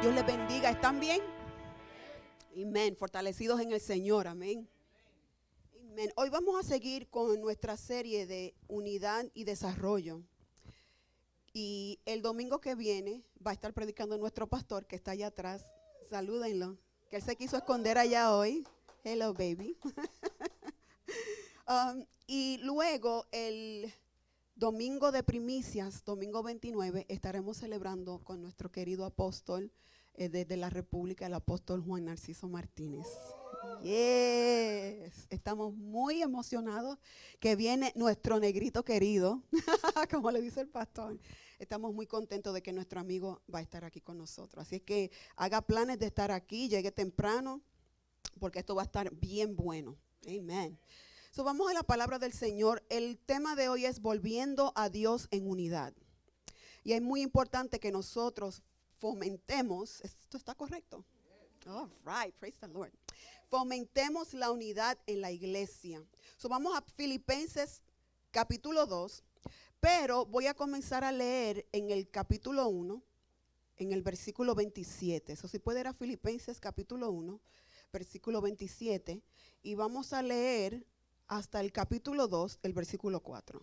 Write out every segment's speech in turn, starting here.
Dios les bendiga. ¿Están bien? Amén. Fortalecidos en el Señor. Amén. Amén. Hoy vamos a seguir con nuestra serie de unidad y desarrollo. Y el domingo que viene va a estar predicando nuestro pastor que está allá atrás. Salúdenlo. Que él se quiso esconder allá hoy. Hello, baby. Y luego el domingo de primicias, domingo 29, estaremos celebrando con nuestro querido apóstol desde la República, el apóstol Juan Narciso Martínez. Yes, estamos muy emocionados que viene nuestro negrito querido, como le dice el pastor. Estamos muy contentos de que nuestro amigo va a estar aquí con nosotros. Así es que haga planes de estar aquí, llegue temprano, porque esto va a estar bien bueno. Amén. So, vamos a la palabra del Señor. El tema de hoy es volviendo a Dios en unidad. Y es muy importante que nosotros fomentemos, ¿esto está correcto? All right, praise the Lord. Fomentemos la unidad en la iglesia. So, vamos a Filipenses capítulo 2, pero voy a comenzar a leer en el capítulo 1, en el versículo 27. So, si puede ir a Filipenses capítulo 1, versículo 27, y vamos a leer hasta el capítulo 2, el versículo 4.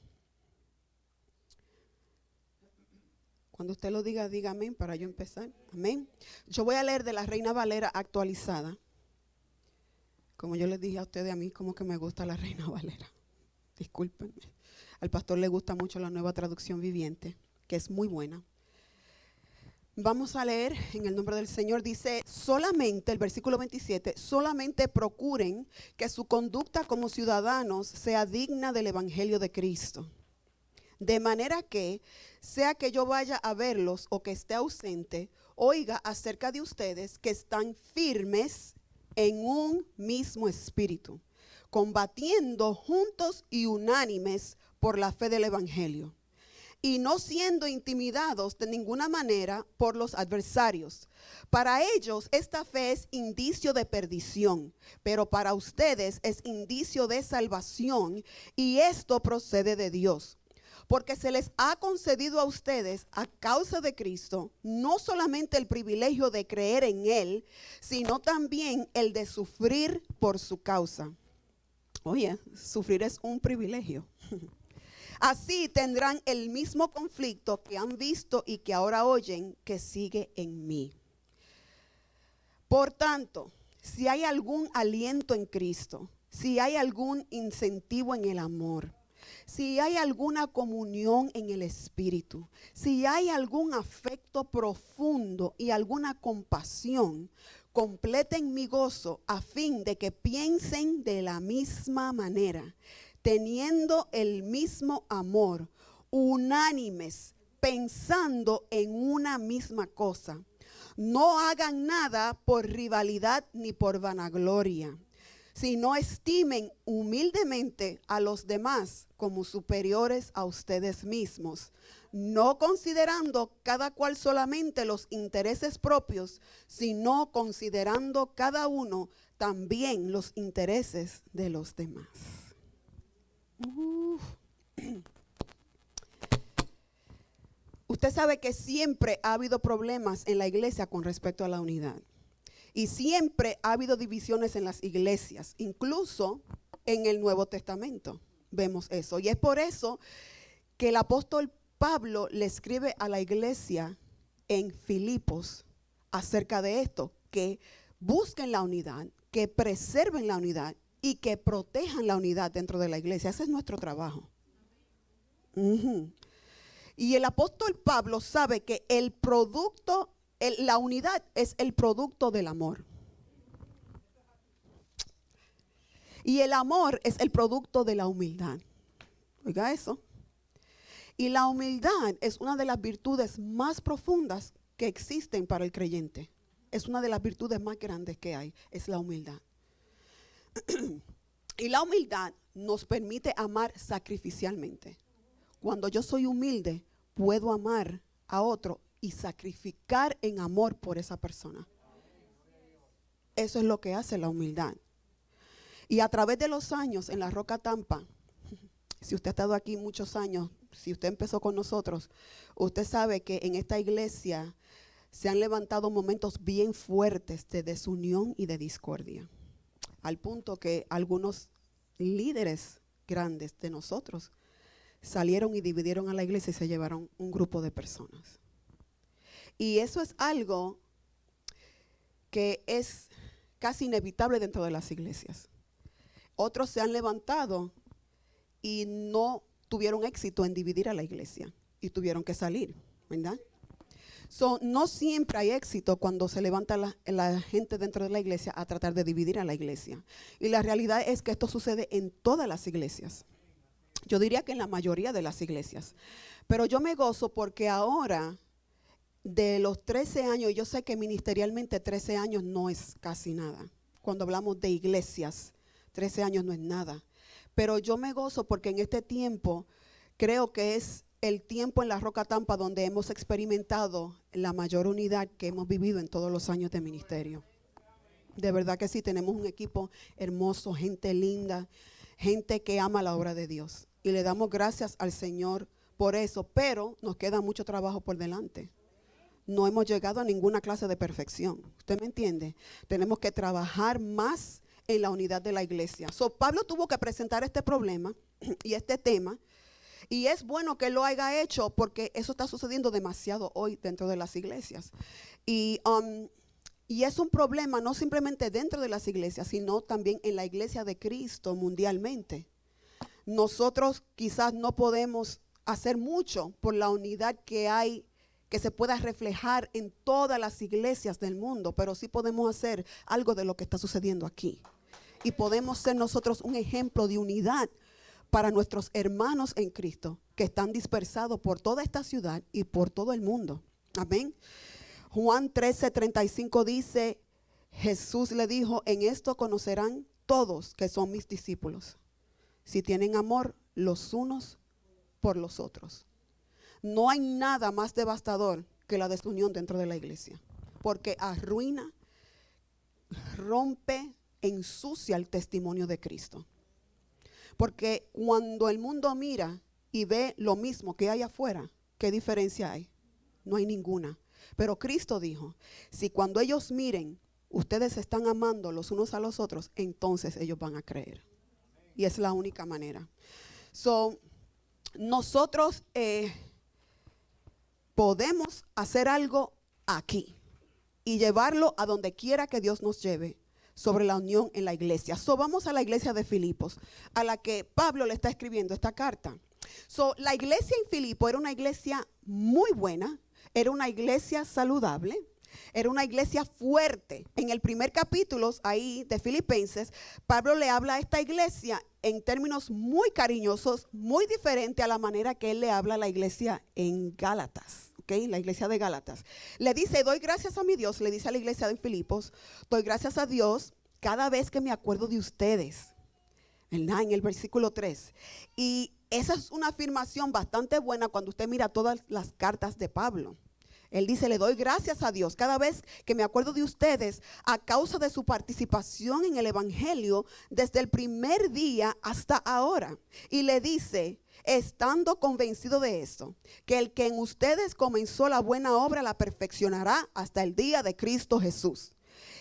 Cuando usted lo diga, diga amén para yo empezar. Amén. Yo voy a leer de la Reina Valera actualizada. Como yo les dije a ustedes, a mí como que me gusta la Reina Valera. Discúlpenme. Al pastor le gusta mucho la Nueva Traducción Viviente, que es muy buena. Vamos a leer en el nombre del Señor. Dice, solamente, el versículo 27, solamente procuren que su conducta como ciudadanos sea digna del Evangelio de Cristo. De manera que, sea que yo vaya a verlos o que esté ausente, oiga acerca de ustedes que están firmes en un mismo espíritu, combatiendo juntos y unánimes por la fe del Evangelio. Y no siendo intimidados de ninguna manera por los adversarios. Para ellos esta fe es indicio de perdición, pero para ustedes es indicio de salvación, y esto procede de Dios. Porque se les ha concedido a ustedes, a causa de Cristo, no solamente el privilegio de creer en Él, sino también el de sufrir por su causa. Oye, sufrir es un privilegio. Así tendrán el mismo conflicto que han visto y que ahora oyen que sigue en mí. Por tanto, si hay algún aliento en Cristo, si hay algún incentivo en el amor, si hay alguna comunión en el Espíritu, si hay algún afecto profundo y alguna compasión, completen mi gozo a fin de que piensen de la misma manera, teniendo el mismo amor, unánimes, pensando en una misma cosa. No hagan nada por rivalidad ni por vanagloria, sino estimen humildemente a los demás como superiores a ustedes mismos, no considerando cada cual solamente los intereses propios, sino considerando cada uno también los intereses de los demás. Usted sabe que siempre ha habido problemas en la iglesia con respecto a la unidad. Y siempre ha habido divisiones en las iglesias, incluso en el Nuevo Testamento vemos eso. Y es por eso que el apóstol Pablo le escribe a la iglesia en Filipos acerca de esto, que busquen la unidad, que preserven la unidad y que protejan la unidad dentro de la iglesia. Ese es nuestro trabajo. Y el apóstol Pablo sabe que el producto, la unidad es el producto del amor. Y el amor es el producto de la humildad. Oiga eso. Y la humildad es una de las virtudes más profundas que existen para el creyente. Es una de las virtudes más grandes que hay, es la humildad. Y la humildad nos permite amar sacrificialmente. Cuando yo soy humilde, puedo amar a otro y sacrificar en amor por esa persona. Eso es lo que hace la humildad. Y a través de los años en la Roca Tampa, si usted ha estado aquí muchos años, si usted empezó con nosotros, usted sabe que en esta iglesia se han levantado momentos bien fuertes de desunión y de discordia, al punto que algunos líderes grandes de nosotros salieron y dividieron a la iglesia y se llevaron un grupo de personas. Y eso es algo que es casi inevitable dentro de las iglesias. Otros se han levantado y no tuvieron éxito en dividir a la iglesia y tuvieron que salir, ¿verdad? No siempre hay éxito cuando se levanta la gente dentro de la iglesia a tratar de dividir a la iglesia. Y la realidad es que esto sucede en todas las iglesias. Yo diría que en la mayoría de las iglesias. Pero yo me gozo porque ahora, de los 13 años, yo sé que ministerialmente 13 años no es casi nada. Cuando hablamos de iglesias, 13 años no es nada. Pero yo me gozo porque en este tiempo creo que es el tiempo en la Roca Tampa donde hemos experimentado la mayor unidad que hemos vivido en todos los años de ministerio. De verdad que sí, tenemos un equipo hermoso, gente linda, gente que ama la obra de Dios. Y le damos gracias al Señor por eso, pero nos queda mucho trabajo por delante. No hemos llegado a ninguna clase de perfección. ¿Usted me entiende? Tenemos que trabajar más en la unidad de la iglesia. Pablo tuvo que presentar este problema y este tema. Y es bueno que lo haya hecho porque eso está sucediendo demasiado hoy dentro de las iglesias. Y es un problema no simplemente dentro de las iglesias, sino también en la iglesia de Cristo mundialmente. Nosotros quizás no podemos hacer mucho por la unidad que hay, que se pueda reflejar en todas las iglesias del mundo, pero sí podemos hacer algo de lo que está sucediendo aquí. Y podemos ser nosotros un ejemplo de unidad para nuestros hermanos en Cristo que están dispersados por toda esta ciudad y por todo el mundo. Amén. Juan 13:35 dice, Jesús le dijo, en esto conocerán todos que son mis discípulos, si tienen amor los unos por los otros. No hay nada más devastador que la desunión dentro de la iglesia, porque arruina, rompe, ensucia el testimonio de Cristo. Porque cuando el mundo mira y ve lo mismo que hay afuera, ¿qué diferencia hay? No hay ninguna. Pero Cristo dijo, si cuando ellos miren, ustedes se están amando los unos a los otros, entonces ellos van a creer. Y es la única manera. Nosotros podemos hacer algo aquí y llevarlo a donde quiera que Dios nos lleve, sobre la unión en la iglesia. Vamos a la iglesia de Filipos, a la que Pablo le está escribiendo esta carta. La iglesia en Filipo era una iglesia muy buena, era una iglesia saludable, era una iglesia fuerte. En el primer capítulo ahí de Filipenses, Pablo le habla a esta iglesia en términos muy cariñosos, muy diferente a la manera que él le habla a la iglesia en Gálatas. Okay, la iglesia de Gálatas. Le dice, doy gracias a mi Dios, le dice a la iglesia de Filipos, doy gracias a Dios cada vez que me acuerdo de ustedes. ¿Verdad? En el versículo 3. Y esa es una afirmación bastante buena cuando usted mira todas las cartas de Pablo. Él dice, le doy gracias a Dios cada vez que me acuerdo de ustedes a causa de su participación en el evangelio desde el primer día hasta ahora. Y le dice, estando convencido de esto, que el que en ustedes comenzó la buena obra la perfeccionará hasta el día de Cristo Jesús.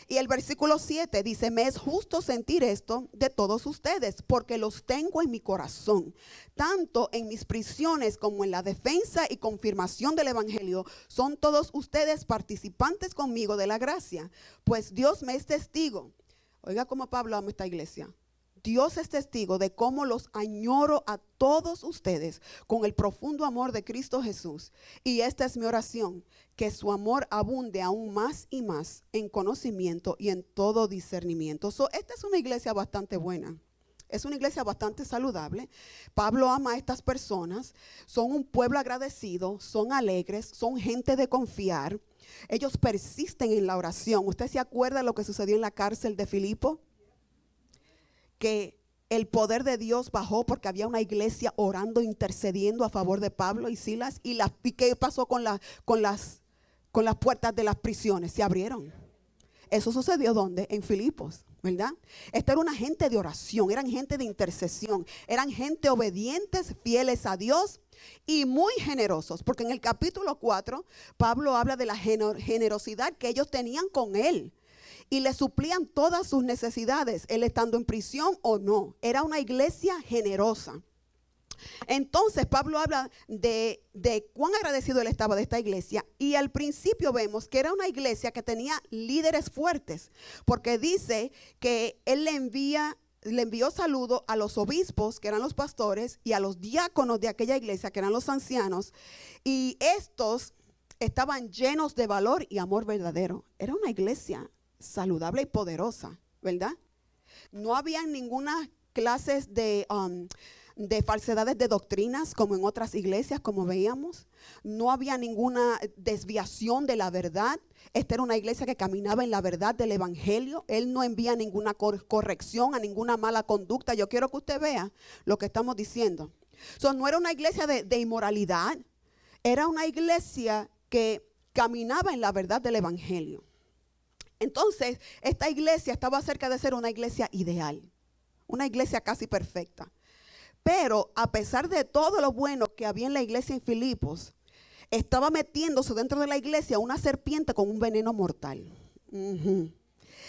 Y el versículo 7 dice, me es justo sentir esto de todos ustedes, porque los tengo en mi corazón. Tanto en mis prisiones como en la defensa y confirmación del evangelio, son todos ustedes participantes conmigo de la gracia. Pues Dios me es testigo. Oiga cómo Pablo ama esta iglesia. Dios es testigo de cómo los añoro a todos ustedes con el profundo amor de Cristo Jesús. Y esta es mi oración, que su amor abunde aún más y más en conocimiento y en todo discernimiento. Esta es una iglesia bastante buena. Es una iglesia bastante saludable. Pablo ama a estas personas. Son un pueblo agradecido, son alegres, son gente de confiar. Ellos persisten en la oración. ¿Usted se acuerda de lo que sucedió en la cárcel de Filipo? Que el poder de Dios bajó porque había una iglesia orando, intercediendo a favor de Pablo y Silas. ¿Y qué pasó con las puertas de las prisiones? Se abrieron. Eso sucedió ¿dónde? En Filipos. ¿verdad? Esta era una gente de oración, eran gente de intercesión, eran gente obedientes, fieles a Dios y muy generosos, porque en el capítulo 4 Pablo habla de la generosidad que ellos tenían con él y le suplían todas sus necesidades, él estando en prisión o no. Era una iglesia generosa. Entonces Pablo habla de cuán agradecido él estaba de esta iglesia, y al principio vemos que era una iglesia que tenía líderes fuertes, porque dice que él le envió saludo a los obispos, que eran los pastores, y a los diáconos de aquella iglesia, que eran los ancianos, y estos estaban llenos de valor y amor verdadero. Era una iglesia saludable y poderosa, ¿verdad? No había ninguna clases de falsedades de doctrinas como en otras iglesias, como veíamos. No había ninguna desviación de la verdad. Esta era una iglesia que caminaba en la verdad del evangelio. Él no envía ninguna corrección a ninguna mala conducta. Yo quiero que usted vea lo que estamos diciendo. No era una iglesia de inmoralidad. Era una iglesia que caminaba en la verdad del evangelio. Entonces, esta iglesia estaba cerca de ser una iglesia ideal, una iglesia casi perfecta. Pero a pesar de todo lo bueno que había en la iglesia en Filipos, estaba metiéndose dentro de la iglesia una serpiente con un veneno mortal.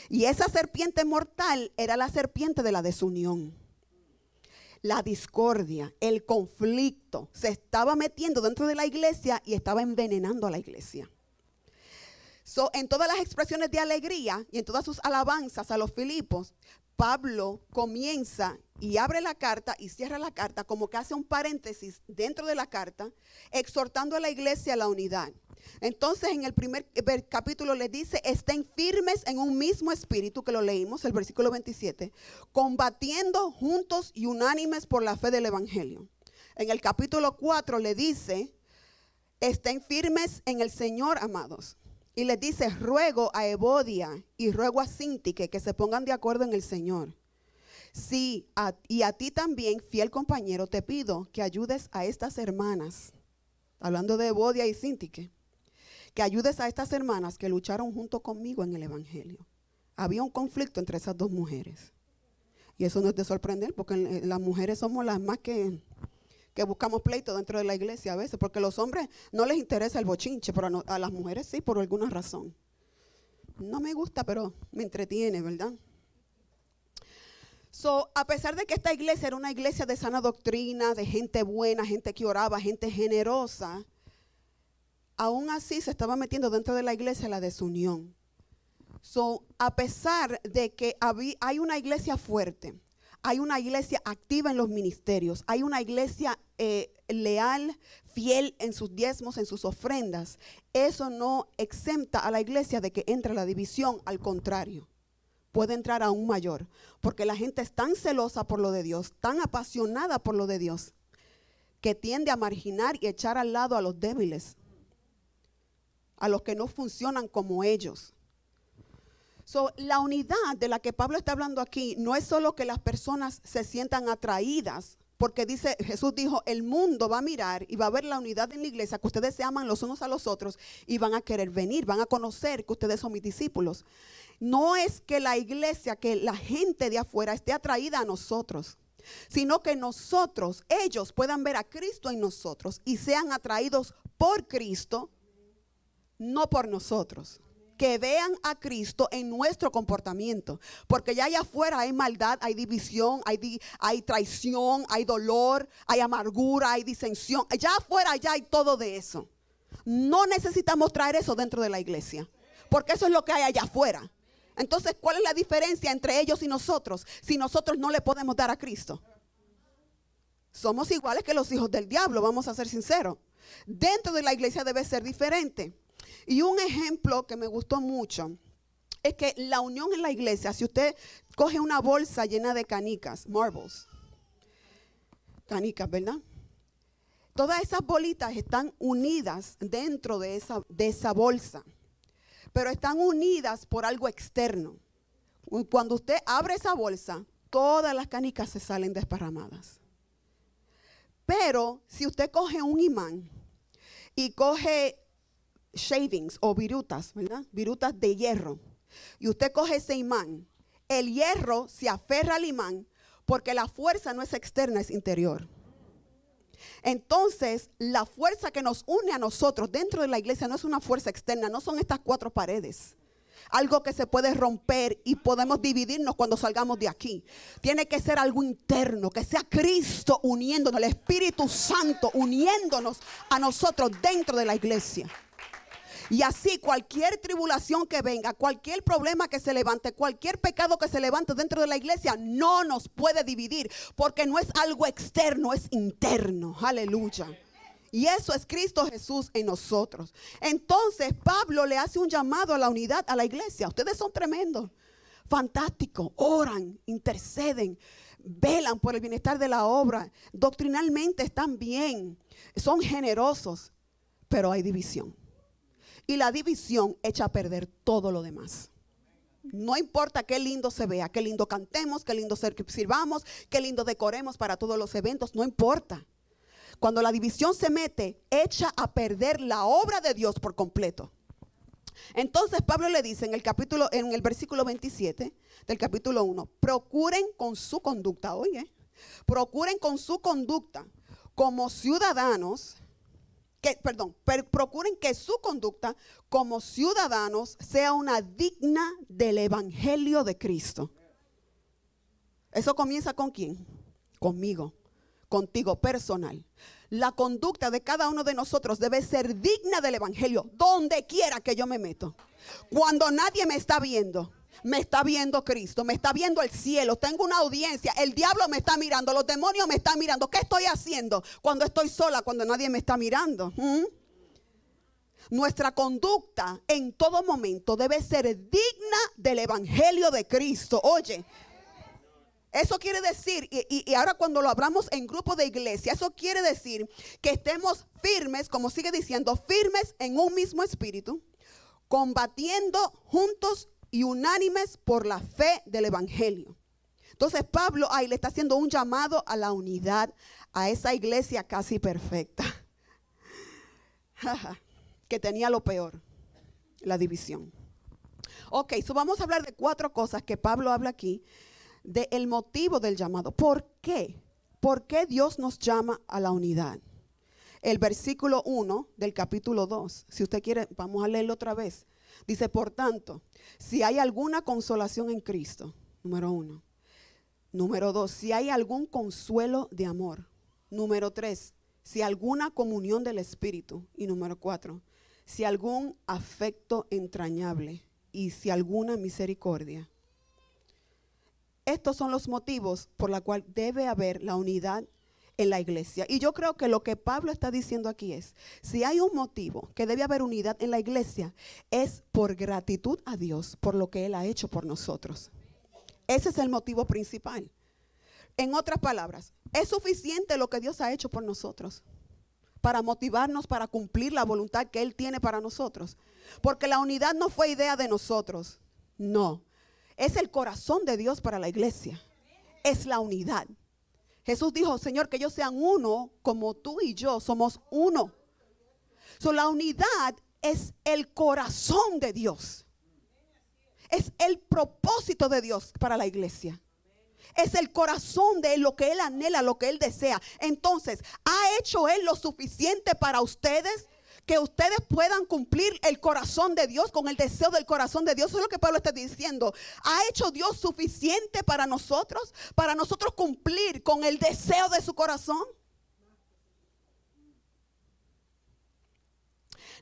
Y esa serpiente mortal era la serpiente de la desunión, la discordia, el conflicto. Se estaba metiendo dentro de la iglesia y estaba envenenando a la iglesia. En todas las expresiones de alegría y en todas sus alabanzas a los Filipos, Pablo comienza y abre la carta y cierra la carta, como que hace un paréntesis dentro de la carta, exhortando a la iglesia a la unidad. Entonces en el primer capítulo le dice: estén firmes en un mismo espíritu, que lo leímos, el versículo 27, combatiendo juntos y unánimes por la fe del evangelio. En el capítulo 4 le dice: estén firmes en el Señor, amados. Y les dice: ruego a Evodia y ruego a Síntique que se pongan de acuerdo en el Señor. Sí, y a ti también, fiel compañero, te pido que ayudes a estas hermanas, hablando de Evodia y Síntique, que ayudes a estas hermanas que lucharon junto conmigo en el evangelio. Había un conflicto entre esas dos mujeres. Y eso no es de sorprender, porque las mujeres somos las más que buscamos pleito dentro de la iglesia a veces, porque a los hombres no les interesa el bochinche, pero a las mujeres sí, por alguna razón. No me gusta, pero me entretiene, ¿verdad? A pesar de que esta iglesia era una iglesia de sana doctrina, de gente buena, gente que oraba, gente generosa, aún así se estaba metiendo dentro de la iglesia la desunión. A pesar de que hay una iglesia fuerte, hay una iglesia activa en los ministerios, hay una iglesia leal, fiel en sus diezmos, en sus ofrendas, eso no exenta a la iglesia de que entre la división. Al contrario, puede entrar aún mayor, porque la gente es tan celosa por lo de Dios, tan apasionada por lo de Dios, que tiende a marginar y echar al lado a los débiles, a los que no funcionan como ellos. La unidad de la que Pablo está hablando aquí no es solo que las personas se sientan atraídas, porque Jesús dijo: el mundo va a mirar y va a ver la unidad en la iglesia, que ustedes se aman los unos a los otros y van a querer venir, van a conocer que ustedes son mis discípulos. No es que la iglesia, que la gente de afuera esté atraída a nosotros, sino que ellos puedan ver a Cristo en nosotros y sean atraídos por Cristo, no por nosotros. Que vean a Cristo en nuestro comportamiento, porque ya allá afuera hay maldad, hay división, hay traición, hay dolor, hay amargura, hay disensión. Allá afuera ya hay todo de eso. No necesitamos traer eso dentro de la iglesia, porque eso es lo que hay allá afuera. Entonces, ¿cuál es la diferencia entre ellos y nosotros si nosotros no le podemos dar a Cristo? Somos iguales que los hijos del diablo, vamos a ser sinceros. Dentro de la iglesia debe ser diferente. Y un ejemplo que me gustó mucho es que la unión en la iglesia, si usted coge una bolsa llena de canicas, marbles, canicas, ¿verdad? Todas esas bolitas están unidas dentro de esa bolsa, pero están unidas por algo externo. Cuando usted abre esa bolsa, todas las canicas se salen desparramadas. Pero si usted coge un imán y coge shavings o virutas, ¿verdad? Virutas de hierro, y usted coge ese imán El hierro se aferra al imán porque la fuerza no es externa, es interior. Entonces, la fuerza que nos une a nosotros dentro de la iglesia no es una fuerza externa, no son estas cuatro paredes. Algo que se puede romper y podemos dividirnos cuando salgamos de aquí. Tiene que ser algo interno, que sea Cristo uniéndonos, el Espíritu Santo uniéndonos a nosotros dentro de la iglesia. Y así cualquier tribulación que venga, cualquier problema que se levante, cualquier pecado que se levante dentro de la iglesia no nos puede dividir, porque no es algo externo, es interno. Aleluya. Y eso es Cristo Jesús en nosotros. Entonces Pablo le hace un llamado a la unidad a la iglesia. Ustedes son tremendos, fantásticos, oran, interceden, velan por el bienestar de la obra. Doctrinalmente están bien, son generosos, pero hay división. Y la división echa a perder todo lo demás. No importa qué lindo se vea, qué lindo cantemos, qué lindo sirvamos, qué lindo decoremos para todos los eventos, no importa. Cuando la división se mete, echa a perder la obra de Dios por completo. Entonces Pablo le dice en el versículo 27 del capítulo 1, procuren con su conducta, procuren con su conducta como ciudadanos, procuren que su conducta como ciudadanos sea una digna del evangelio de Cristo. Eso comienza ¿con quién? Conmigo, contigo, personal. La conducta de cada uno de nosotros debe ser digna del evangelio, donde quiera que yo me meto. Cuando nadie me está viendo Cristo, me está viendo el cielo, tengo una audiencia, el diablo me está mirando, los demonios me están mirando. ¿Qué estoy haciendo cuando estoy sola, cuando nadie me está mirando? Nuestra conducta en todo momento debe ser digna del evangelio de Cristo. Oye, eso quiere decir, y ahora cuando lo hablamos en grupo de iglesia, eso quiere decir que estemos firmes, como sigue diciendo, firmes en un mismo espíritu, combatiendo juntos y unánimes por la fe del evangelio. Entonces Pablo ahí le está haciendo un llamado a la unidad, a esa iglesia casi perfecta, que tenía lo peor, la división. Ok, vamos a hablar de 4 cosas que Pablo habla aquí, del motivo del llamado. ¿Por qué? ¿Por qué Dios nos llama a la unidad? El versículo 1 del capítulo 2, si usted quiere, vamos a leerlo otra vez. Dice, por tanto, si hay alguna consolación en Cristo, número 1. Número 2, si hay algún consuelo de amor. Número 3, si alguna comunión del Espíritu. Y número 4, si algún afecto entrañable y si alguna misericordia. Estos son los motivos por los cuales debe haber la unidad en la iglesia. Y yo creo que lo que Pablo está diciendo aquí es, si hay un motivo que debe haber unidad en la iglesia, es por gratitud a Dios por lo que Él ha hecho por nosotros. Ese es el motivo principal. En otras palabras, es suficiente lo que Dios ha hecho por nosotros para motivarnos para cumplir la voluntad que Él tiene para nosotros. Porque la unidad no fue idea de nosotros, no. Es el corazón de Dios para la iglesia. Es la unidad. Jesús dijo, Señor, que ellos sean uno como tú y yo somos uno. La unidad es el corazón de Dios. Es el propósito de Dios para la iglesia. Es el corazón de Él, lo que Él anhela, lo que Él desea. Entonces, ¿ha hecho Él lo suficiente para ustedes? Que ustedes puedan cumplir el corazón de Dios con el deseo del corazón de Dios. Eso es lo que Pablo está diciendo. ¿Ha hecho Dios suficiente para nosotros cumplir con el deseo de su corazón?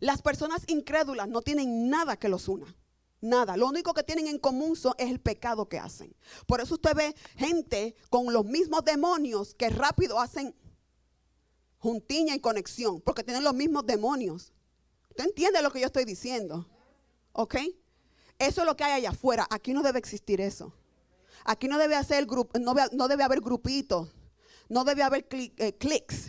Las personas incrédulas no tienen nada que los una. Nada. Lo único que tienen en común es el pecado que hacen. Por eso usted ve gente con los mismos demonios que rápido hacen juntiña y conexión, porque tienen los mismos demonios. ¿Usted entiende lo que yo estoy diciendo? ¿Ok? Eso es lo que hay allá afuera. Aquí no debe existir eso. Aquí no debe haber grupitos, no debe haber clics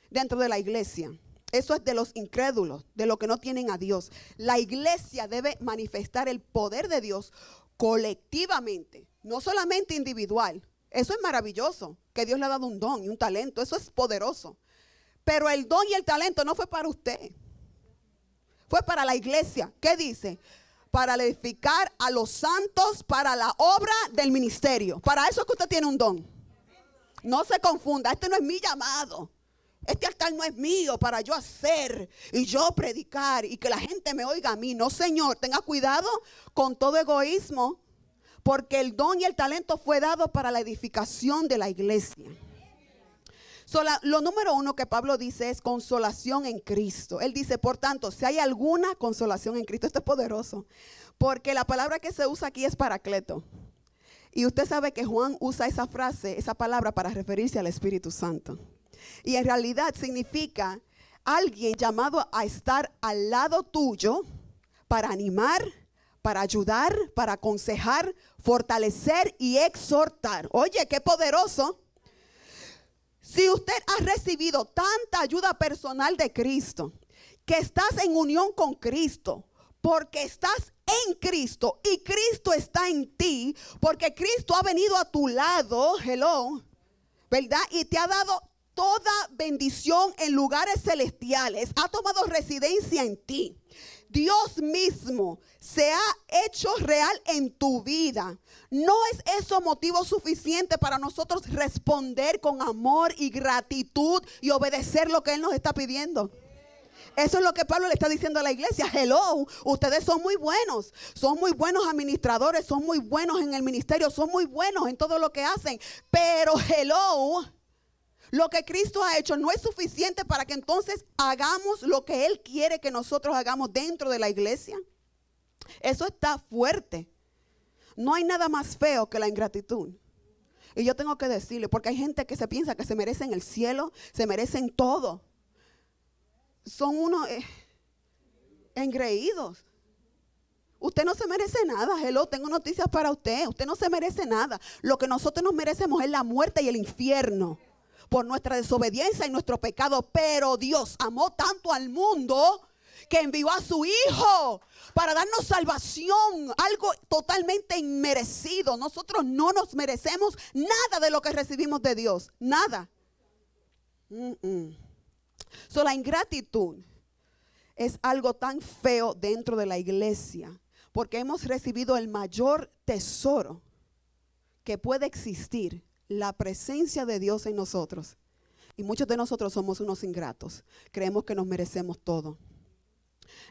dentro de la iglesia. Eso es de los incrédulos, de los que no tienen a Dios. La iglesia debe manifestar el poder de Dios colectivamente, no solamente individual. Eso es maravilloso, que Dios le ha dado un don y un talento. Eso es poderoso. Pero el don y el talento no fue para usted. Fue para la iglesia. ¿Qué dice? para edificar a los santos para la obra del ministerio. Para eso es que usted tiene un don. No se confunda, este no es mi llamado. Este altar no es mío para yo hacer y yo predicar y que la gente me oiga a mí. No, Señor, tenga cuidado con todo egoísmo, porque el don y el talento fue dado para la edificación de la iglesia. Lo número 1 que Pablo dice es consolación en Cristo. Él dice, por tanto, si hay alguna consolación en Cristo. Esto es poderoso, porque la palabra que se usa aquí es paracleto. Y usted sabe que Juan usa esa frase, esa palabra para referirse al Espíritu Santo. Y en realidad significa alguien llamado a estar al lado tuyo para animar, para ayudar, para aconsejar, fortalecer y exhortar. Oye, qué poderoso. Si usted ha recibido tanta ayuda personal de Cristo, que estás en unión con Cristo, porque estás en Cristo y Cristo está en ti, porque Cristo ha venido a tu lado, hello, ¿verdad? Y te ha dado toda bendición en lugares celestiales, ha tomado residencia en ti. Dios mismo se ha hecho real en tu vida. ¿No es eso motivo suficiente para nosotros responder con amor y gratitud y obedecer lo que Él nos está pidiendo? Eso es lo que Pablo le está diciendo a la iglesia. Hello, ustedes son muy buenos administradores, son muy buenos en el ministerio, son muy buenos en todo lo que hacen. Pero hello, lo que Cristo ha hecho no es suficiente para que entonces hagamos lo que Él quiere que nosotros hagamos dentro de la iglesia. Eso está fuerte. No hay nada más feo que la ingratitud. Y yo tengo que decirle, porque hay gente que se piensa que se merecen el cielo, se merecen todo. Son unos engreídos. Usted no se merece nada. Hello, tengo noticias para usted. Usted no se merece nada. Lo que nosotros nos merecemos es la muerte y el infierno por nuestra desobediencia y nuestro pecado. Pero Dios amó tanto al mundo que envió a su Hijo para darnos salvación, algo totalmente inmerecido. Nosotros no nos merecemos nada de lo que recibimos de Dios, nada. La ingratitud es algo tan feo dentro de la iglesia, porque hemos recibido el mayor tesoro que puede existir, la presencia de Dios en nosotros. Y muchos de nosotros somos unos ingratos, creemos que nos merecemos todo.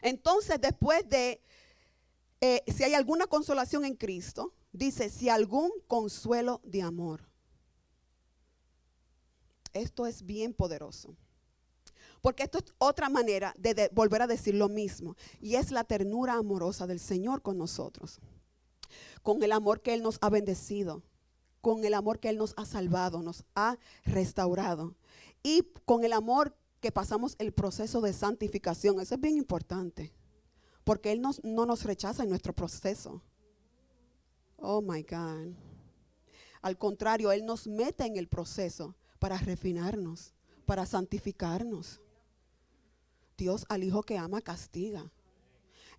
Entonces, después de si hay alguna consolación en Cristo, dice, si algún consuelo de amor. Esto es bien poderoso, porque esto es otra manera de volver a decir lo mismo, y es la ternura amorosa del Señor con nosotros, con el amor que Él nos ha bendecido, con el amor que Él nos ha salvado, nos ha restaurado, y con el amor que pasamos el proceso de santificación. Eso es bien importante, porque Él no nos rechaza en nuestro proceso. Oh my God. Al contrario, Él nos mete en el proceso para refinarnos, para santificarnos. Dios al hijo que ama castiga.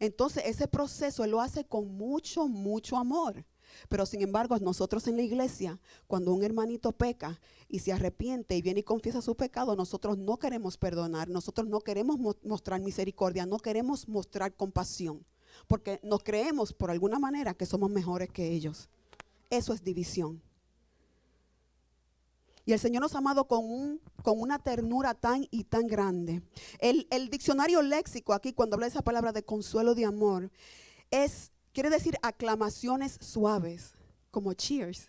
Entonces ese proceso Él lo hace con mucho, mucho amor. Pero sin embargo, nosotros en la iglesia, cuando un hermanito peca y se arrepiente y viene y confiesa su pecado, nosotros no queremos perdonar, nosotros no queremos mostrar misericordia, no queremos mostrar compasión, porque nos creemos por alguna manera que somos mejores que ellos. Eso es división. Y el Señor nos ha amado con una ternura tan y tan grande. El diccionario léxico aquí, cuando habla de esa palabra de consuelo de amor, quiere decir aclamaciones suaves, como cheers.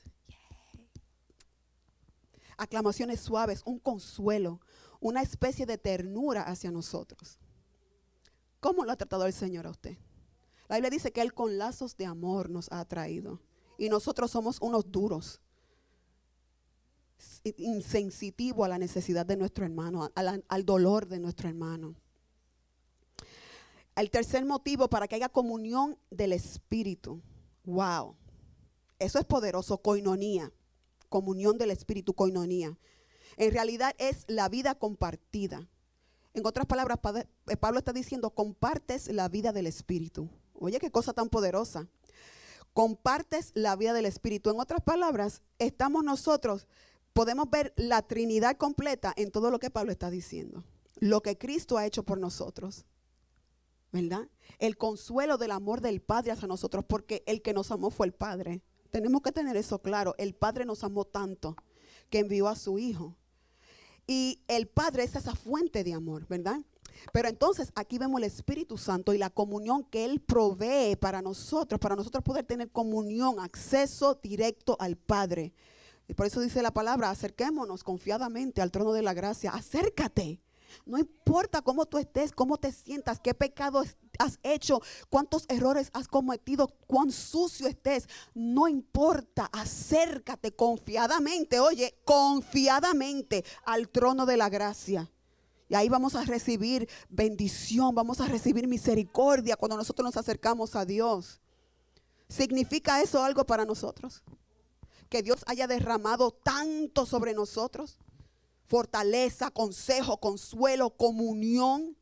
Aclamaciones suaves, un consuelo, una especie de ternura hacia nosotros. ¿Cómo lo ha tratado el Señor a usted? La Biblia dice que Él con lazos de amor nos ha traído. Y nosotros somos unos duros, insensitivos a la necesidad de nuestro hermano, al dolor de nuestro hermano. El tercer motivo para que haya comunión del Espíritu. Wow. Eso es poderoso, coinonía. Comunión del Espíritu, coinonía. En realidad es la vida compartida. En otras palabras, Pablo está diciendo, compartes la vida del Espíritu. Oye, qué cosa tan poderosa. Compartes la vida del Espíritu. En otras palabras, podemos ver la Trinidad completa en todo lo que Pablo está diciendo. Lo que Cristo ha hecho por nosotros. ¿verdad? El consuelo del amor del Padre hacia nosotros, porque el que nos amó fue el Padre. Tenemos que tener eso claro. El Padre nos amó tanto que envió a su Hijo. Y el Padre es esa fuente de amor, ¿verdad? Pero entonces aquí vemos el Espíritu Santo y la comunión que Él provee para nosotros poder tener comunión, acceso directo al Padre. Y por eso dice la palabra, acerquémonos confiadamente al trono de la gracia. Acércate. No importa cómo tú estés, cómo te sientas, qué pecado has hecho, cuántos errores has cometido, cuán sucio estés. No importa, acércate confiadamente, oye, confiadamente al trono de la gracia. Y ahí vamos a recibir bendición, vamos a recibir misericordia cuando nosotros nos acercamos a Dios. ¿Significa eso algo para nosotros? Que Dios haya derramado tanto sobre nosotros. Fortaleza, consejo, consuelo, comunión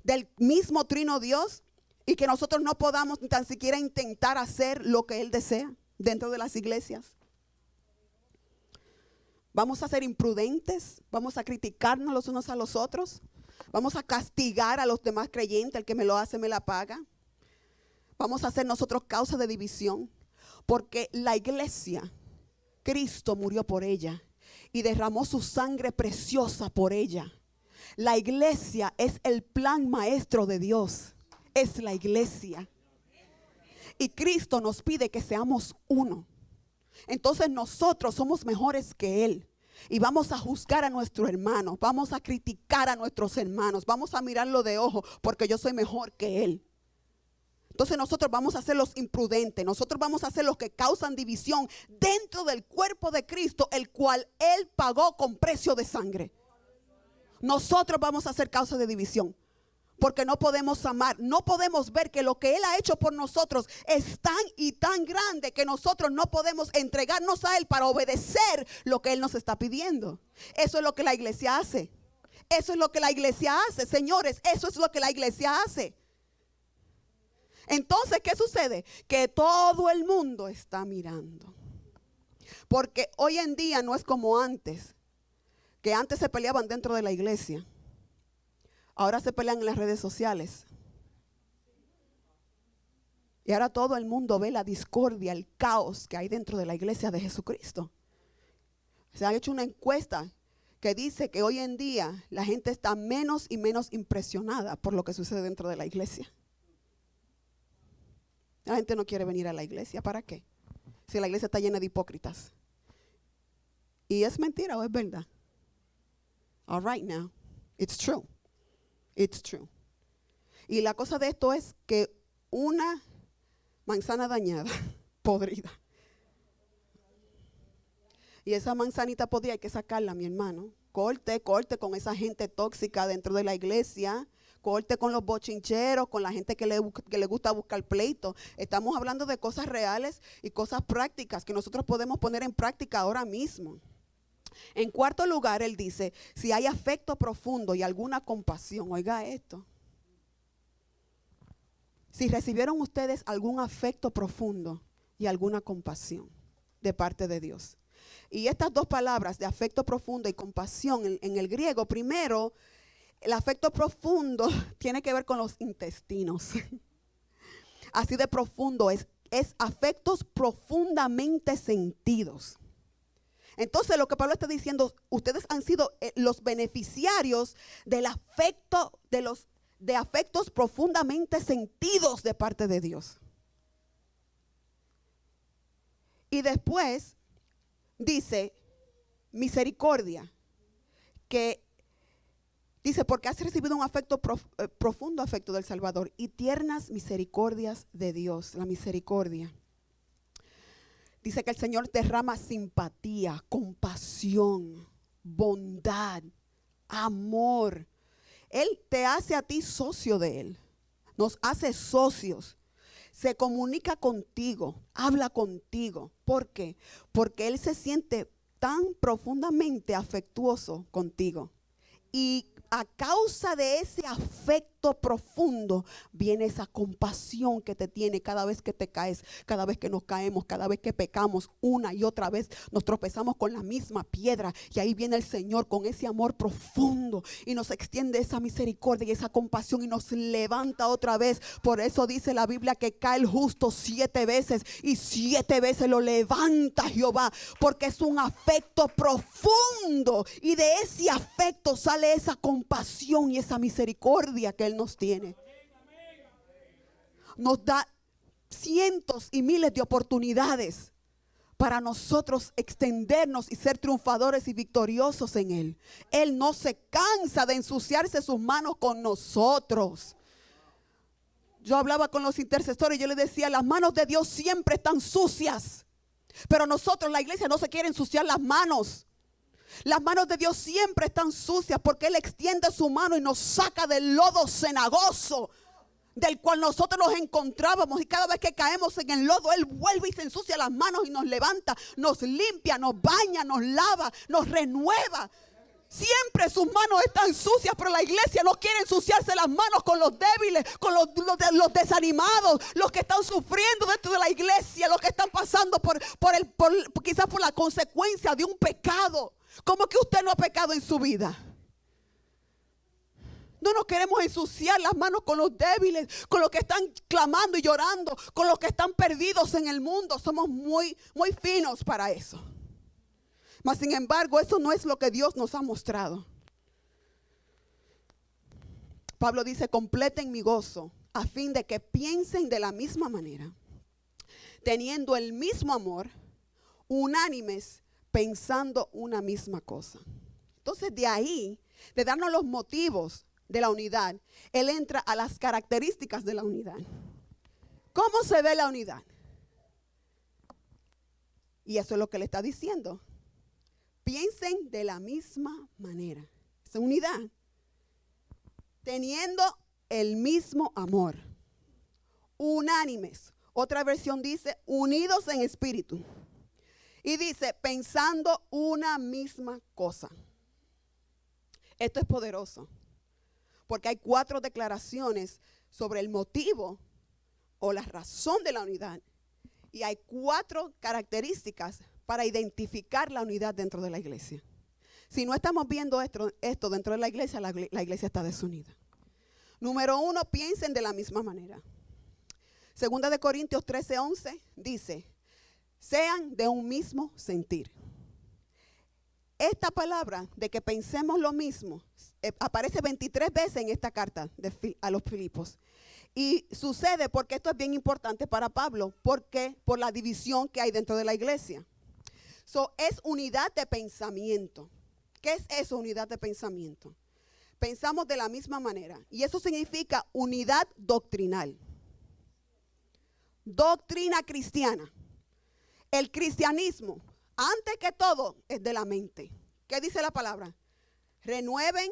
del mismo trino Dios, y que nosotros no podamos ni tan siquiera intentar hacer lo que Él desea dentro de las iglesias. Vamos a ser imprudentes, vamos a criticarnos los unos a los otros, vamos a castigar a los demás creyentes, el que me lo hace me la paga. Vamos a ser nosotros causa de división, porque la iglesia, Cristo murió por ella y derramó su sangre preciosa por ella. La iglesia es el plan maestro de Dios. Es la iglesia. Y Cristo nos pide que seamos uno. Entonces nosotros somos mejores que Él. Y vamos a juzgar a nuestro hermano. Vamos a criticar a nuestros hermanos. Vamos a mirarlo de ojo porque yo soy mejor que Él. Entonces nosotros vamos a ser los imprudentes, nosotros vamos a ser los que causan división dentro del cuerpo de Cristo, el cual Él pagó con precio de sangre. Nosotros vamos a ser causa de división, porque no podemos amar, no podemos ver que lo que Él ha hecho por nosotros es tan y tan grande que nosotros no podemos entregarnos a Él para obedecer lo que Él nos está pidiendo. Eso es lo que la iglesia hace. Eso es lo que la iglesia hace, señores, eso es lo que la iglesia hace. Entonces, ¿qué sucede? Que todo el mundo está mirando. Porque hoy en día no es como antes, que antes se peleaban dentro de la iglesia. Ahora se pelean en las redes sociales. Y ahora todo el mundo ve la discordia, el caos que hay dentro de la iglesia de Jesucristo. Se ha hecho una encuesta que dice que hoy en día la gente está menos y menos impresionada por lo que sucede dentro de la iglesia. La gente no quiere venir a la iglesia. ¿Para qué? Si la iglesia está llena de hipócritas. ¿Y es mentira o es verdad? All right now. It's true. It's true. Y la cosa de esto es que una manzana dañada, podrida. Y esa manzanita podrida hay que sacarla, mi hermano. Corte con esa gente tóxica dentro de la iglesia. Corte con los bochincheros, con la gente que le gusta buscar pleito. Estamos hablando de cosas reales y cosas prácticas que nosotros podemos poner en práctica ahora mismo. En cuarto lugar, él dice, si hay afecto profundo y alguna compasión, oiga esto. Si recibieron ustedes algún afecto profundo y alguna compasión de parte de Dios. Y estas dos palabras de afecto profundo y compasión en el griego, primero, el afecto profundo tiene que ver con los intestinos. Así de profundo es afectos profundamente sentidos. Entonces lo que Pablo está diciendo, ustedes han sido los beneficiarios del afecto, de afectos profundamente sentidos de parte de Dios. Y después dice misericordia, que dice, porque has recibido un afecto, profundo afecto del Salvador y tiernas misericordias de Dios, la misericordia. Dice que el Señor derrama simpatía, compasión, bondad, amor. Él te hace a ti socio de Él. Nos hace socios. Se comunica contigo, habla contigo. ¿Por qué? Porque Él se siente tan profundamente afectuoso contigo. Y a causa de ese afecto afecto profundo, viene esa compasión que te tiene cada vez que te caes, cada vez que nos caemos, cada vez que pecamos una y otra vez, nos tropezamos con la misma piedra. Y ahí viene el Señor con ese amor profundo y nos extiende esa misericordia y esa compasión y nos levanta otra vez. Por eso dice la Biblia que cae el justo 7 veces y 7 veces lo levanta Jehová, porque es un afecto profundo y de ese afecto sale esa compasión y esa misericordia que Él nos tiene. Nos da cientos y miles de oportunidades para nosotros extendernos y ser triunfadores y victoriosos en Él. Él no se cansa de ensuciarse sus manos con nosotros. Yo hablaba con los intercesores y yo les decía, las manos de Dios siempre están sucias. Pero nosotros, la iglesia, no se quiere ensuciar las manos. Las manos de Dios siempre están sucias porque Él extiende su mano y nos saca del lodo cenagoso del cual nosotros nos encontrábamos. Y cada vez que caemos en el lodo, Él vuelve y se ensucia las manos y nos levanta, nos limpia, nos baña, nos lava, nos renueva. Siempre sus manos están sucias, pero la iglesia no quiere ensuciarse las manos con los débiles, con los desanimados, los que están sufriendo dentro de la iglesia, los que están pasando quizás por la consecuencia de un pecado. ¿Cómo que usted no ha pecado en su vida? No nos queremos ensuciar las manos con los débiles, con los que están clamando y llorando, con los que están perdidos en el mundo. Somos muy, muy finos para eso. Mas sin embargo, eso no es lo que Dios nos ha mostrado. Pablo dice, completen mi gozo a fin de que piensen de la misma manera, teniendo el mismo amor, unánimes, pensando una misma cosa. Entonces de ahí, de darnos los motivos de la unidad, él entra a las características de la unidad. ¿Cómo se ve la unidad? Y eso es lo que le está diciendo. Piensen de la misma manera. Esa unidad. Teniendo el mismo amor. Unánimes. Otra versión dice unidos en espíritu. Y dice pensando una misma cosa. Esto es poderoso. Porque hay 4 declaraciones sobre el motivo o la razón de la unidad. Y hay 4 características para identificar la unidad dentro de la iglesia. Si no estamos viendo esto dentro de la iglesia está desunida. Número 1, piensen de la misma manera. Segunda de Corintios 13:11 dice, sean de un mismo sentir. Esta palabra de que pensemos lo mismo aparece 23 veces en esta carta a los Filipos. Y sucede porque esto es bien importante para Pablo, porque por la división que hay dentro de la iglesia. Es unidad de pensamiento. ¿Qué es eso, unidad de pensamiento? Pensamos de la misma manera. Y eso significa unidad doctrinal. Doctrina cristiana. El cristianismo, antes que todo, es de la mente. ¿Qué dice la palabra? Renueven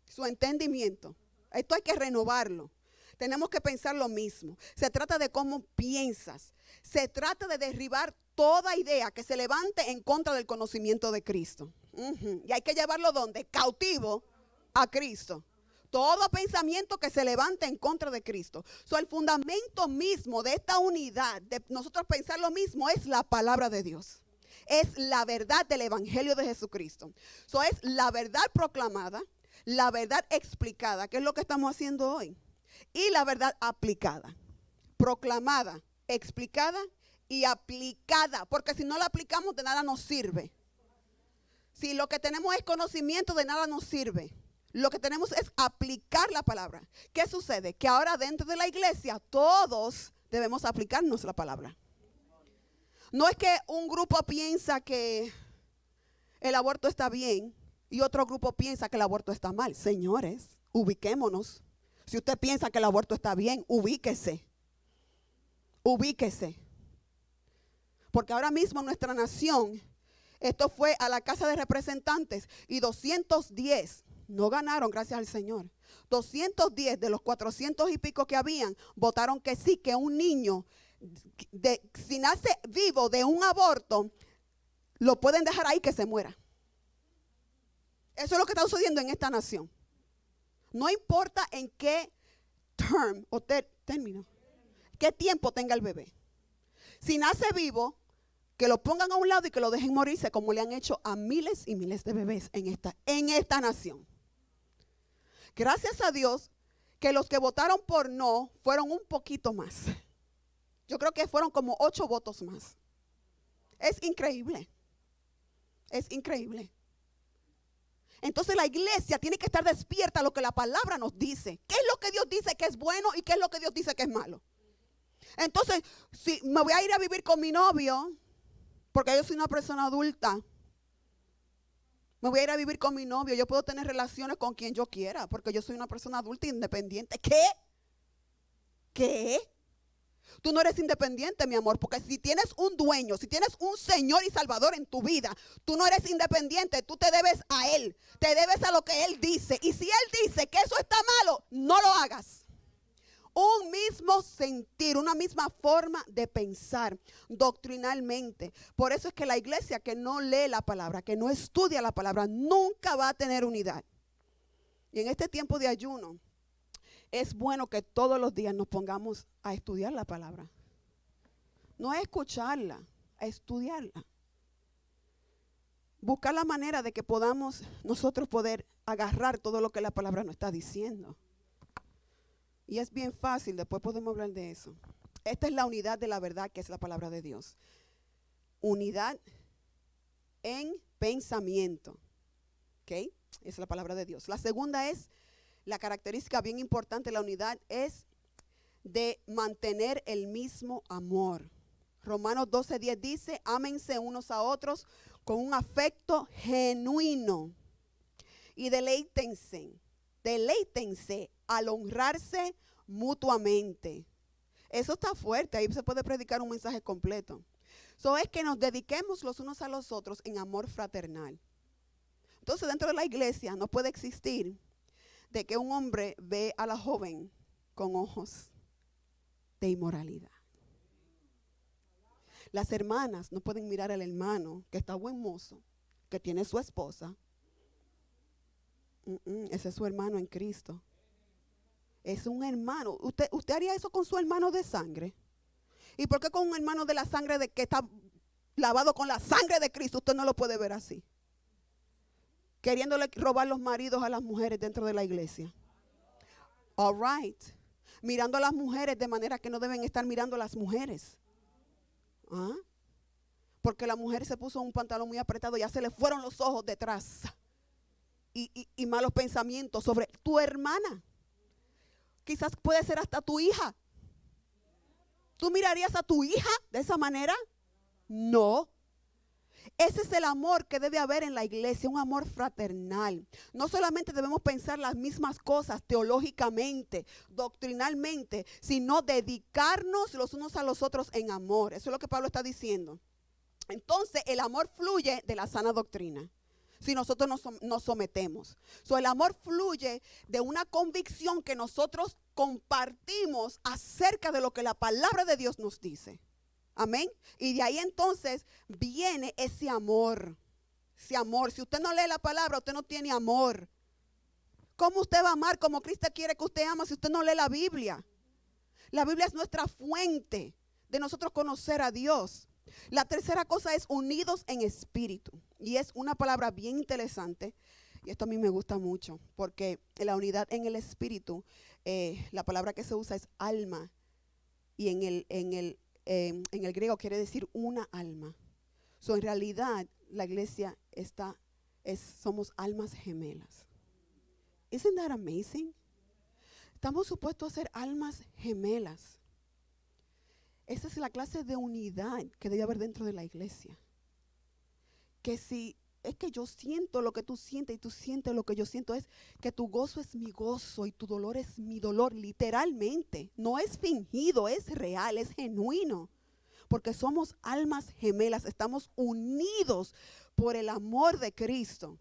su entendimiento. Esto hay que renovarlo. Tenemos que pensar lo mismo. Se trata de cómo piensas. Se trata de derribar toda idea que se levante en contra del conocimiento de Cristo. Y hay que llevarlo ¿dónde? Cautivo a Cristo. Todo pensamiento que se levante en contra de Cristo. El fundamento mismo de esta unidad, de nosotros pensar lo mismo, es la palabra de Dios. Es la verdad del Evangelio de Jesucristo. Es la verdad proclamada, la verdad explicada, que es lo que estamos haciendo hoy. Y la verdad aplicada, proclamada, explicada y aplicada. Porque si no la aplicamos, de nada nos sirve. Si lo que tenemos es conocimiento, de nada nos sirve. Lo que tenemos es aplicar la palabra. ¿Qué sucede? Que ahora dentro de la iglesia todos debemos aplicarnos la palabra. No es que un grupo piensa que el aborto está bien y otro grupo piensa que el aborto está mal. Señores, ubiquémonos. Si usted piensa que el aborto está bien, ubíquese. Ubíquese. Porque ahora mismo en nuestra nación, esto fue a la Casa de Representantes y 210 no ganaron, gracias al Señor. 210 de los 400 y pico que habían votaron que sí, que un niño, si nace vivo de un aborto, lo pueden dejar ahí que se muera. Eso es lo que está sucediendo en esta nación. No importa en qué term o término, qué tiempo tenga el bebé. Si nace vivo, que lo pongan a un lado y que lo dejen morirse, como le han hecho a miles y miles de bebés en esta nación. Gracias a Dios que los que votaron por no fueron un poquito más. Yo creo que fueron como 8 votos más. Es increíble. Es increíble. Entonces la iglesia tiene que estar despierta a lo que la palabra nos dice. ¿Qué es lo que Dios dice que es bueno y qué es lo que Dios dice que es malo? Entonces, si me voy a ir a vivir con mi novio, porque yo soy una persona adulta, me voy a ir a vivir con mi novio, yo puedo tener relaciones con quien yo quiera, porque yo soy una persona adulta e independiente. ¿Qué? ¿Qué? Tú no eres independiente, mi amor, porque si tienes un dueño, si tienes un Señor y Salvador en tu vida, tú no eres independiente, tú te debes a Él, te debes a lo que Él dice. Y si Él dice que eso está malo, no lo hagas. Un mismo sentir, una misma forma de pensar doctrinalmente. Por eso es que la iglesia que no lee la palabra, que no estudia la palabra, nunca va a tener unidad. Y en este tiempo de ayuno, es bueno que todos los días nos pongamos a estudiar la palabra. No a escucharla, a estudiarla. Buscar la manera de que podamos nosotros poder agarrar todo lo que la palabra nos está diciendo. Y es bien fácil, después podemos hablar de eso. Esta es la unidad de la verdad, que es la palabra de Dios. Unidad en pensamiento. ¿Ok? Esa es la palabra de Dios. La segunda es, la característica bien importante de la unidad es de mantener el mismo amor. Romanos 12:10 dice, ámense unos a otros con un afecto genuino y deleítense al honrarse mutuamente. Eso está fuerte, ahí se puede predicar un mensaje completo. Eso es que nos dediquemos los unos a los otros en amor fraternal. Entonces dentro de la iglesia no puede existir de que un hombre ve a la joven con ojos de inmoralidad. Las hermanas no pueden mirar al hermano que está buen mozo, que tiene su esposa. Ese es su hermano en Cristo. Es un hermano. ¿Usted haría eso con su hermano de sangre? ¿Y por qué con un hermano de la sangre de que está lavado con la sangre de Cristo usted no lo puede ver así? Queriéndole robar los maridos a las mujeres dentro de la iglesia. All right. Mirando a las mujeres de manera que no deben estar mirando a las mujeres. ¿Ah? Porque la mujer se puso un pantalón muy apretado, ya se le fueron los ojos detrás. Y malos pensamientos sobre tu hermana. Quizás puede ser hasta tu hija. ¿Tú mirarías a tu hija de esa manera? No. Ese es el amor que debe haber en la iglesia, un amor fraternal. No solamente debemos pensar las mismas cosas teológicamente, doctrinalmente, sino dedicarnos los unos a los otros en amor. Eso es lo que Pablo está diciendo. Entonces el amor fluye de la sana doctrina. Si nosotros nos sometemos. El amor fluye de una convicción que nosotros compartimos acerca de lo que la palabra de Dios nos dice. Amén. Y de ahí entonces viene ese amor. Ese amor. Si usted no lee la palabra, usted no tiene amor. ¿Cómo usted va a amar como Cristo quiere que usted ama si usted no lee la Biblia? La Biblia es nuestra fuente de nosotros conocer a Dios. La tercera cosa es unidos en espíritu. Y es una palabra bien interesante. Y esto a mí me gusta mucho. Porque la unidad en el espíritu, la palabra que se usa es alma. Y en el griego quiere decir una alma. En realidad la iglesia somos almas gemelas. Isn't that amazing? Estamos supuestos a ser almas gemelas. Esa es la clase de unidad que debe haber dentro de la iglesia. Que si es que yo siento lo que tú sientes y tú sientes lo que yo siento, es que tu gozo es mi gozo y tu dolor es mi dolor, literalmente. No es fingido, es real, es genuino. Porque somos almas gemelas, estamos unidos por el amor de Cristo.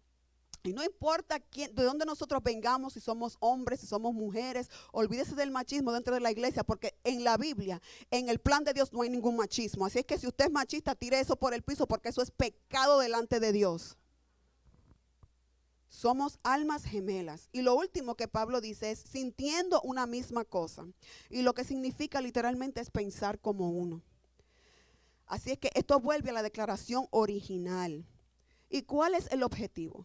Y no importa de dónde nosotros vengamos, si somos hombres, si somos mujeres, olvídese del machismo dentro de la iglesia, porque en la Biblia, en el plan de Dios no hay ningún machismo. Así es que si usted es machista, tire eso por el piso, porque eso es pecado delante de Dios. Somos almas gemelas. Y lo último que Pablo dice es sintiendo una misma cosa. Y lo que significa literalmente es pensar como uno. Así es que esto vuelve a la declaración original. ¿Y cuál es el objetivo?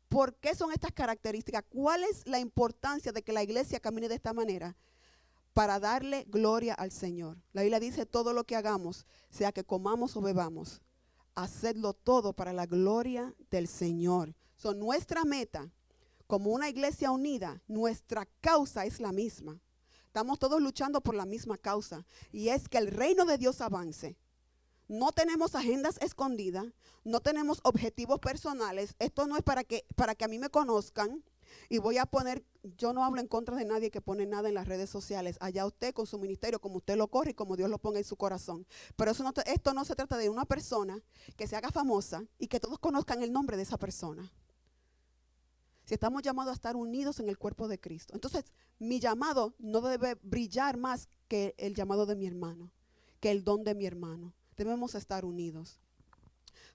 ¿Por qué son estas características? ¿Cuál es la importancia de que la iglesia camine de esta manera? Para darle gloria al Señor. La Biblia dice: todo lo que hagamos, sea que comamos o bebamos, hacedlo todo para la gloria del Señor. Nuestra meta, como una iglesia unida, nuestra causa es la misma. Estamos todos luchando por la misma causa, y es que el reino de Dios avance. No tenemos agendas escondidas, no tenemos objetivos personales. Esto no es para que a mí me conozcan. Y voy a poner, yo no hablo en contra de nadie que pone nada en las redes sociales. Allá usted con su ministerio, como usted lo corre y como Dios lo ponga en su corazón. Pero esto no se trata de una persona que se haga famosa y que todos conozcan el nombre de esa persona. Si estamos llamados a estar unidos en el cuerpo de Cristo, entonces mi llamado no debe brillar más que el llamado de mi hermano, que el don de mi hermano. Debemos estar unidos.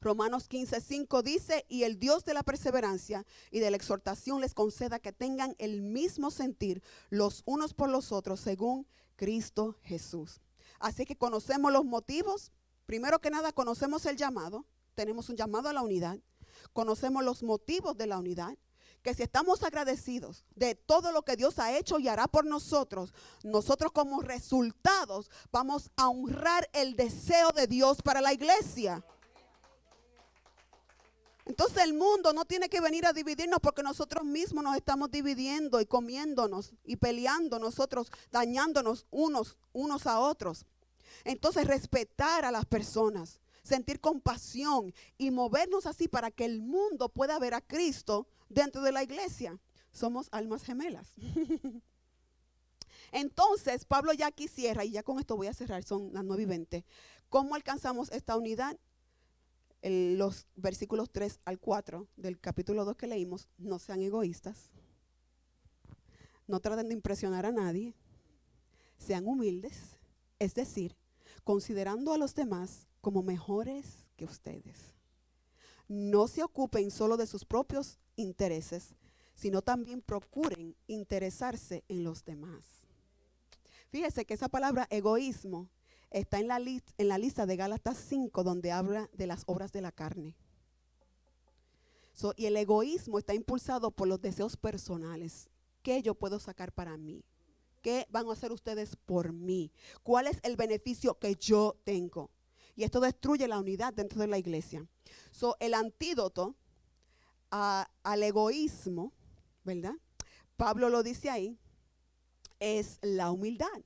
Romanos 15:5 dice: y el Dios de la perseverancia y de la exhortación les conceda que tengan el mismo sentir los unos por los otros según Cristo Jesús. Así que conocemos los motivos. Primero que nada, conocemos el llamado. Tenemos un llamado a la unidad. Conocemos los motivos de la unidad. Que si estamos agradecidos de todo lo que Dios ha hecho y hará por nosotros, nosotros como resultados vamos a honrar el deseo de Dios para la iglesia. Entonces el mundo no tiene que venir a dividirnos, porque nosotros mismos nos estamos dividiendo y comiéndonos y peleando, nosotros dañándonos unos a otros. Entonces respetar a las personas, sentir compasión y movernos así para que el mundo pueda ver a Cristo dentro de la iglesia. Somos almas gemelas. Entonces Pablo ya aquí cierra, y ya con esto voy a cerrar, son las 9:20. ¿Cómo alcanzamos esta unidad? Los versículos 3 al 4 del capítulo 2 que leímos: no sean egoístas, no traten de impresionar a nadie, sean humildes, es decir, considerando a los demás como mejores que ustedes. No se ocupen solo de sus propios intereses, sino también procuren interesarse en los demás. Fíjese que esa palabra egoísmo está en la lista de Gálatas 5, donde habla de las obras de la carne. Y el egoísmo está impulsado por los deseos personales. ¿Qué yo puedo sacar para mí? ¿Qué van a hacer ustedes por mí? ¿Cuál es el beneficio que yo tengo? Y esto destruye la unidad dentro de la iglesia. El antídoto al egoísmo, ¿verdad? Pablo lo dice ahí, es la humildad.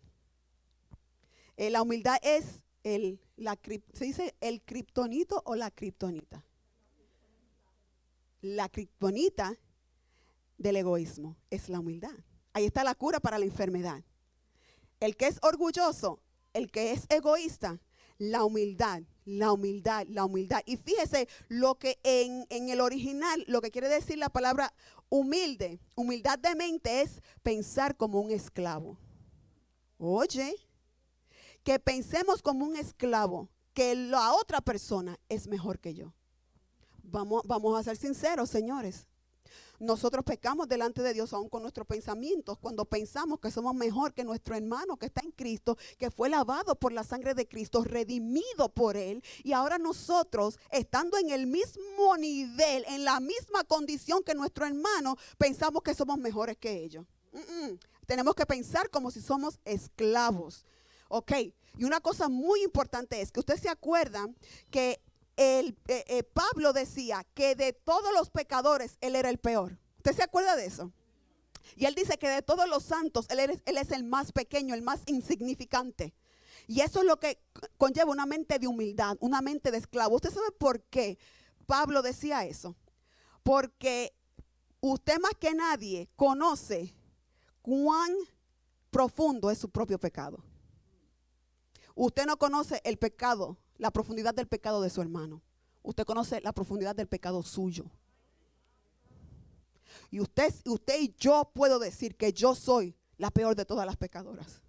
La humildad es ¿se dice el kriptonito o la kriptonita? La kriptonita del egoísmo es la humildad. Ahí está la cura para la enfermedad. El que es orgulloso, el que es egoísta, la humildad, la humildad, la humildad. Y fíjese lo que en el original, lo que quiere decir la palabra humilde, humildad de mente, es pensar como un esclavo. Oye, que pensemos como un esclavo, que la otra persona es mejor que yo. Vamos a ser sinceros, señores. Nosotros pecamos delante de Dios aún con nuestros pensamientos, cuando pensamos que somos mejor que nuestro hermano que está en Cristo, que fue lavado por la sangre de Cristo, redimido por Él. Y ahora nosotros, estando en el mismo nivel, en la misma condición que nuestro hermano, pensamos que somos mejores que ellos. Tenemos que pensar como si somos esclavos. Ok, y una cosa muy importante es que ustedes se acuerdan que Pablo decía que de todos los pecadores él era el peor. ¿Usted se acuerda de eso? Y él dice que de todos los santos él es el más pequeño, el más insignificante. Y eso es lo que conlleva una mente de humildad, una mente de esclavo. ¿Usted sabe por qué Pablo decía eso? Porque usted más que nadie conoce cuán profundo es su propio pecado. Usted no conoce el pecado, la profundidad del pecado de su hermano. Usted conoce la profundidad del pecado suyo. Y usted y yo puedo decir que yo soy la peor de todas las pecadoras.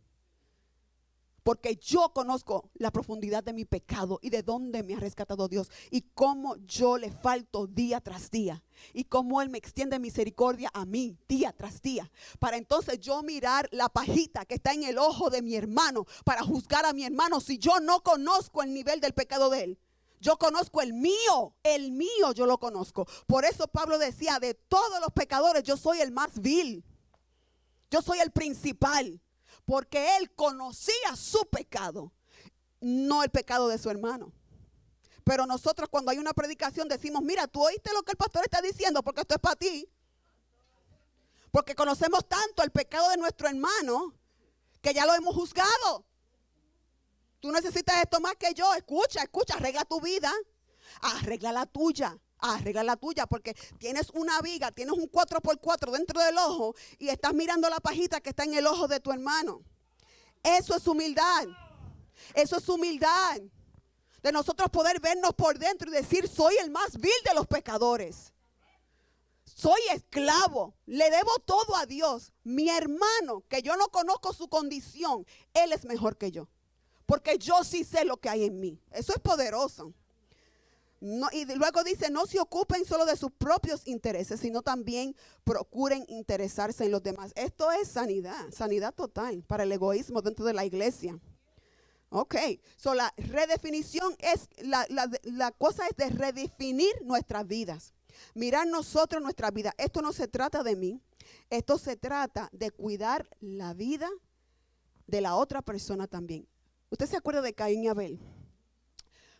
Porque yo conozco la profundidad de mi pecado y de dónde me ha rescatado Dios y cómo yo le falto día tras día y cómo Él me extiende misericordia a mí día tras día. Para entonces yo mirar la pajita que está en el ojo de mi hermano para juzgar a mi hermano si yo no conozco el nivel del pecado de él. Yo conozco el mío yo lo conozco. Por eso Pablo decía, de todos los pecadores yo soy el más vil. Yo soy el principal. Porque él conocía su pecado, no el pecado de su hermano. Pero nosotros cuando hay una predicación decimos, mira, tú oíste lo que el pastor está diciendo porque esto es para ti. Porque conocemos tanto el pecado de nuestro hermano que ya lo hemos juzgado. Tú necesitas esto más que yo. Escucha, arregla tu vida. Arregla la tuya, porque tienes una viga, tienes un 4x4 dentro del ojo y estás mirando la pajita que está en el ojo de tu hermano. Eso es humildad. Eso es humildad. De nosotros poder vernos por dentro y decir, soy el más vil de los pecadores. Soy esclavo, le debo todo a Dios. Mi hermano, que yo no conozco su condición, él es mejor que yo. Porque yo sí sé lo que hay en mí. Eso es poderoso. No, y luego dice, no se ocupen solo de sus propios intereses, sino también procuren interesarse en los demás. Esto es sanidad total para el egoísmo dentro de la iglesia. Ok, so la redefinición es, la cosa es de redefinir nuestras vidas. Mirar nosotros nuestra vida. Esto no se trata de mí, esto se trata de cuidar la vida de la otra persona también. ¿Usted se acuerda de Caín y Abel?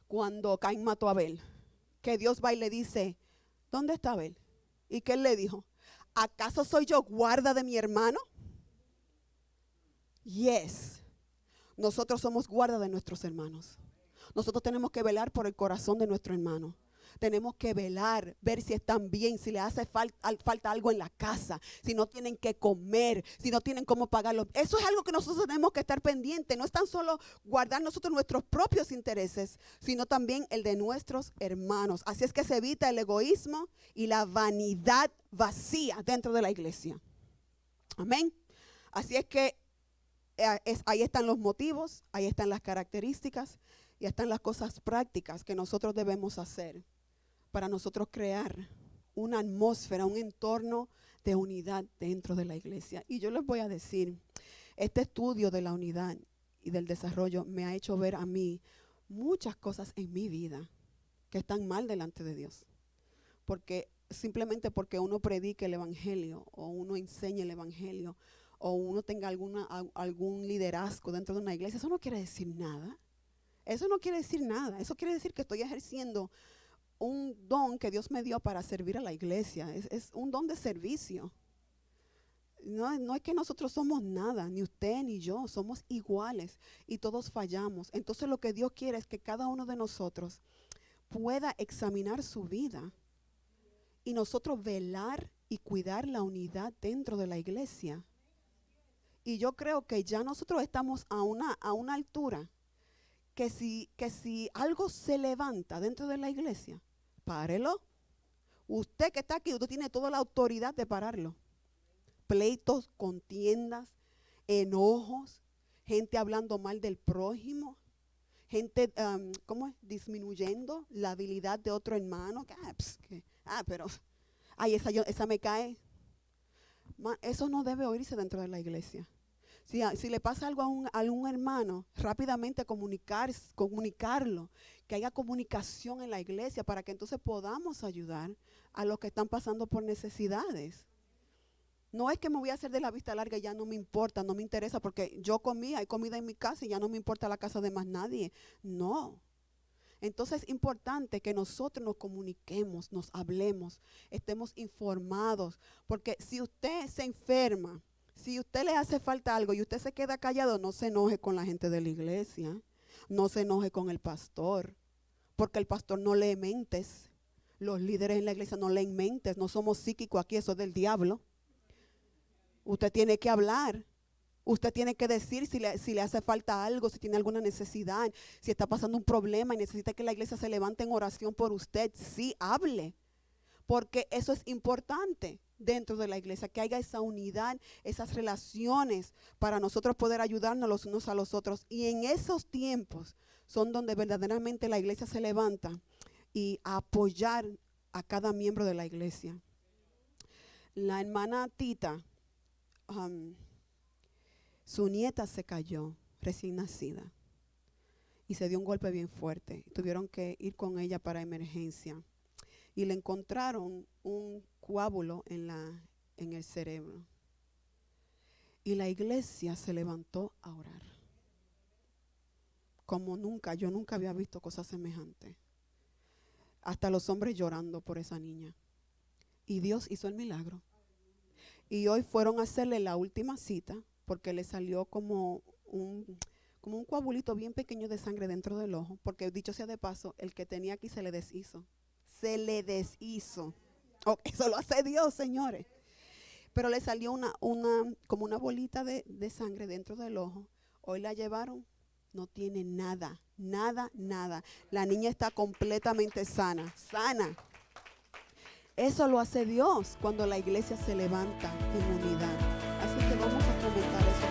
Cuando Caín mató a Abel, que Dios va y le dice, ¿dónde está Abel? Y que él le dijo, ¿acaso soy yo guarda de mi hermano? Yes. Nosotros somos guarda de nuestros hermanos. Nosotros tenemos que velar por el corazón de nuestro hermano. Tenemos que velar, ver si están bien, si le hace falta algo en la casa, si no tienen que comer, si no tienen cómo pagarlo. Eso es algo que nosotros tenemos que estar pendientes. No es tan solo guardar nosotros nuestros propios intereses, sino también el de nuestros hermanos. Así es que se evita el egoísmo y la vanidad vacía dentro de la iglesia. Amén. Así es que ahí están los motivos, ahí están las características y están las cosas prácticas que nosotros debemos hacer para nosotros crear una atmósfera, un entorno de unidad dentro de la iglesia. Y yo les voy a decir, este estudio de la unidad y del desarrollo me ha hecho ver a mí muchas cosas en mi vida que están mal delante de Dios. Porque simplemente porque uno predique el evangelio o uno enseñe el evangelio o uno tenga algún liderazgo dentro de una iglesia, eso no quiere decir nada. Eso no quiere decir nada. Eso quiere decir que estoy ejerciendo un don que Dios me dio para servir a la iglesia. Es un don de servicio. No es que nosotros somos nada, ni usted ni yo, somos iguales y todos fallamos. Entonces lo que Dios quiere es que cada uno de nosotros pueda examinar su vida y nosotros velar y cuidar la unidad dentro de la iglesia. Y yo creo que ya nosotros estamos a una altura que si algo se levanta dentro de la iglesia, párelo. Usted que está aquí, usted tiene toda la autoridad de pararlo. Pleitos, contiendas, enojos, gente hablando mal del prójimo, gente, disminuyendo la habilidad de otro hermano. Esa me cae. Eso no debe oírse dentro de la iglesia. Si le pasa algo a un hermano, rápidamente comunicarlo, que haya comunicación en la iglesia para que entonces podamos ayudar a los que están pasando por necesidades. No es que me voy a hacer de la vista larga y ya no me importa, no me interesa porque yo comí, hay comida en mi casa y ya no me importa la casa de más nadie. No. Entonces es importante que nosotros nos comuniquemos, nos hablemos, estemos informados, porque si usted se enferma, si usted le hace falta algo y usted se queda callado, no se enoje con la gente de la iglesia, no se enoje con el pastor, porque el pastor no lee mentes, los líderes en la iglesia no leen mentes, no somos psíquicos aquí, eso es del diablo. Usted tiene que hablar. Usted tiene que decir si le hace falta algo, si tiene alguna necesidad, si está pasando un problema y necesita que la iglesia se levante en oración por usted. Sí, hable, porque eso es importante. dentro de la iglesia, que haya esa unidad, esas relaciones para nosotros poder ayudarnos los unos a los otros. Y en esos tiempos son donde verdaderamente la iglesia se levanta y a apoyar a cada miembro de la iglesia. La hermana Tita, su nieta se cayó, recién nacida, y se dio un golpe bien fuerte. Tuvieron que ir con ella para emergencia y le encontraron un coágulo en el cerebro. Y la iglesia se levantó a orar. Como nunca, yo nunca había visto cosas semejantes. Hasta los hombres llorando por esa niña. Y Dios hizo el milagro. Y hoy fueron a hacerle la última cita porque le salió como un coagulito bien pequeño de sangre dentro del ojo. Porque dicho sea de paso, el que tenía aquí se le deshizo. Se le deshizo. Oh, eso lo hace Dios, señores. Pero le salió como una bolita de sangre dentro del ojo. Hoy la llevaron, no tiene nada. La niña está completamente sana. Eso lo hace Dios cuando la iglesia se levanta en unidad. Así que vamos a comentar eso.